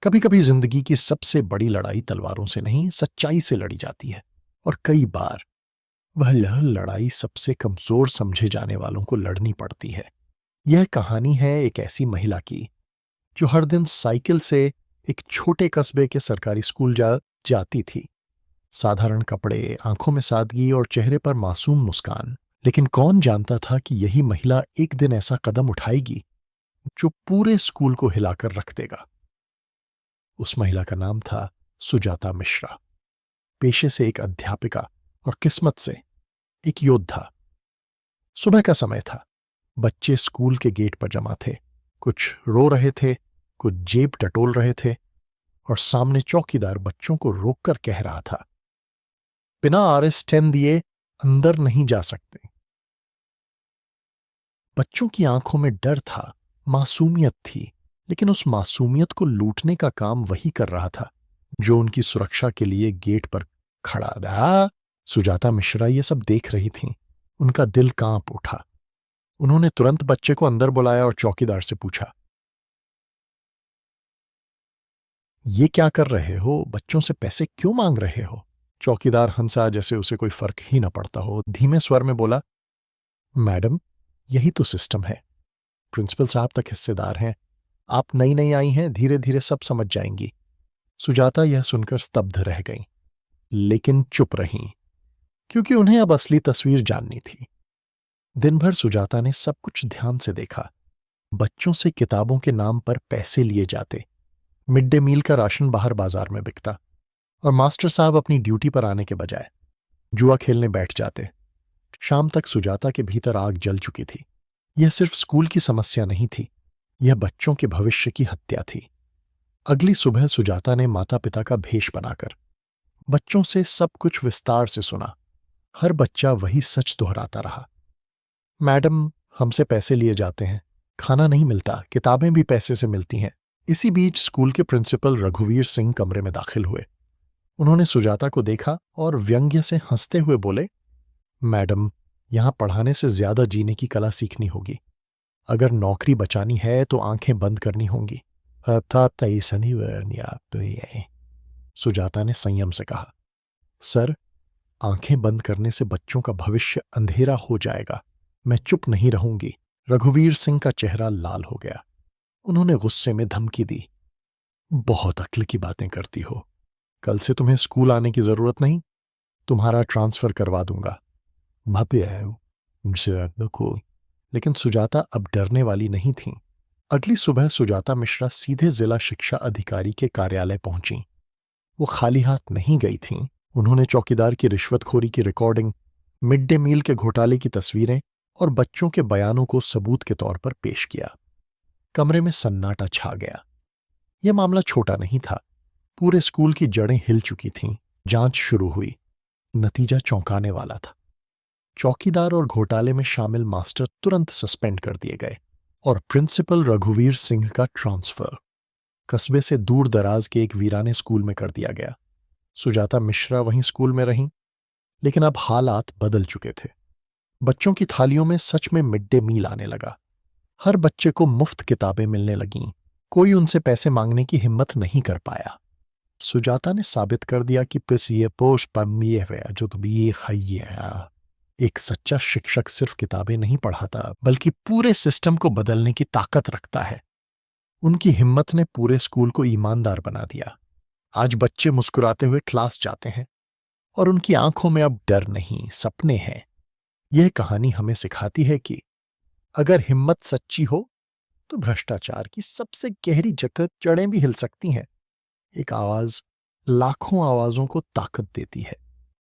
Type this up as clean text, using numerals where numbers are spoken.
कभी कभी जिंदगी की सबसे बड़ी लड़ाई तलवारों से नहीं, सच्चाई से लड़ी जाती है। और कई बार वह लड़ाई सबसे कमजोर समझे जाने वालों को लड़नी पड़ती है। यह कहानी है एक ऐसी महिला की जो हर दिन साइकिल से एक छोटे कस्बे के सरकारी स्कूल जाती थी। साधारण कपड़े, आंखों में सादगी और चेहरे पर मासूम मुस्कान। लेकिन कौन जानता था कि यही महिला एक दिन ऐसा कदम उठाएगी जो पूरे स्कूल को हिलाकर रख देगा। उस महिला का नाम था सुजाता मिश्रा। पेशे से एक अध्यापिका और किस्मत से एक योद्धा। सुबह का समय था। बच्चे स्कूल के गेट पर जमा थे। कुछ रो रहे थे, कुछ जेब टटोल रहे थे और सामने चौकीदार बच्चों को रोककर कह रहा था, बिना RS10 दिए अंदर नहीं जा सकते। बच्चों की आंखों में डर था, मासूमियत थी, लेकिन उस मासूमियत को लूटने का काम वही कर रहा था जो उनकी सुरक्षा के लिए गेट पर खड़ा रहा। सुजाता मिश्रा ये सब देख रही थीं। उनका दिल कांप उठा। उन्होंने तुरंत बच्चे को अंदर बुलाया और चौकीदार से पूछा, ये क्या कर रहे हो? बच्चों से पैसे क्यों मांग रहे हो? चौकीदार हंसा जैसे उसे कोई फर्क ही न पड़ता हो। धीमे स्वर में बोला, मैडम, यही तो सिस्टम है। प्रिंसिपल साहब तक हिस्सेदार हैं। आप नई नई आई हैं, धीरे धीरे सब समझ जाएंगी। सुजाता यह सुनकर स्तब्ध रह गई, लेकिन चुप रहीं, क्योंकि उन्हें अब असली तस्वीर जाननी थी। दिन भर सुजाता ने सब कुछ ध्यान से देखा। बच्चों से किताबों के नाम पर पैसे लिए जाते, मिड डे मील का राशन बाहर बाजार में बिकता, और मास्टर साहब अपनी ड्यूटी पर आने के बजाय जुआ खेलने बैठ जाते। शाम तक सुजाता के भीतर आग जल चुकी थी। यह सिर्फ स्कूल की समस्या नहीं थी, यह बच्चों के भविष्य की हत्या थी। अगली सुबह सुजाता ने माता पिता का भेष बनाकर बच्चों से सब कुछ विस्तार से सुना। हर बच्चा वही सच दोहराता रहा, मैडम, हमसे पैसे लिए जाते हैं, खाना नहीं मिलता, किताबें भी पैसे से मिलती हैं। इसी बीच स्कूल के प्रिंसिपल रघुवीर सिंह कमरे में दाखिल हुए। उन्होंने सुजाता को देखा और व्यंग्य से हंसते हुए बोले, मैडम, यहां पढ़ाने से ज्यादा जीने की कला सीखनी होगी। अगर नौकरी बचानी है तो आंखें बंद करनी होंगी। सुजाता ने संयम से कहा, सर, आंखें बंद करने से बच्चों का भविष्य अंधेरा हो जाएगा। मैं चुप नहीं रहूंगी। रघुवीर सिंह का चेहरा लाल हो गया। उन्होंने गुस्से में धमकी दी, बहुत अक्ल की बातें करती हो। कल से तुम्हें स्कूल आने की जरूरत नहीं, तुम्हारा ट्रांसफर करवा दूंगा। लेकिन सुजाता अब डरने वाली नहीं थी। अगली सुबह सुजाता मिश्रा सीधे जिला शिक्षा अधिकारी के कार्यालय पहुंची। वो खाली हाथ नहीं गई थीं। उन्होंने चौकीदार की रिश्वतखोरी की रिकॉर्डिंग, मिड डे मील के घोटाले की तस्वीरें और बच्चों के बयानों को सबूत के तौर पर पेश किया। कमरे में सन्नाटा छा गया। यह मामला छोटा नहीं था। पूरे स्कूल की जड़ें हिल चुकी थीं। जांच शुरू हुई। नतीजा चौंकाने वाला था। चौकीदार और घोटाले में शामिल मास्टर तुरंत सस्पेंड कर दिए गए और प्रिंसिपल रघुवीर सिंह का ट्रांसफर कस्बे से दूर दराज के एक वीराने स्कूल में कर दिया गया। सुजाता मिश्रा वहीं स्कूल में रहीं, लेकिन अब हालात बदल चुके थे। बच्चों की थालियों में सच में मिड डे मील आने लगा। हर बच्चे को मुफ्त किताबें मिलने लगीं। कोई उनसे पैसे मांगने की हिम्मत नहीं कर पाया। सुजाता ने साबित कर दिया कि जो एक सच्चा शिक्षक सिर्फ किताबें नहीं पढ़ाता, बल्कि पूरे सिस्टम को बदलने की ताकत रखता है। उनकी हिम्मत ने पूरे स्कूल को ईमानदार बना दिया। आज बच्चे मुस्कुराते हुए क्लास जाते हैं और उनकी आंखों में अब डर नहीं, सपने हैं। यह कहानी हमें सिखाती है कि अगर हिम्मत सच्ची हो तो भ्रष्टाचार की सबसे गहरी जड़ें भी हिल सकती हैं। एक आवाज लाखों आवाजों को ताकत देती है।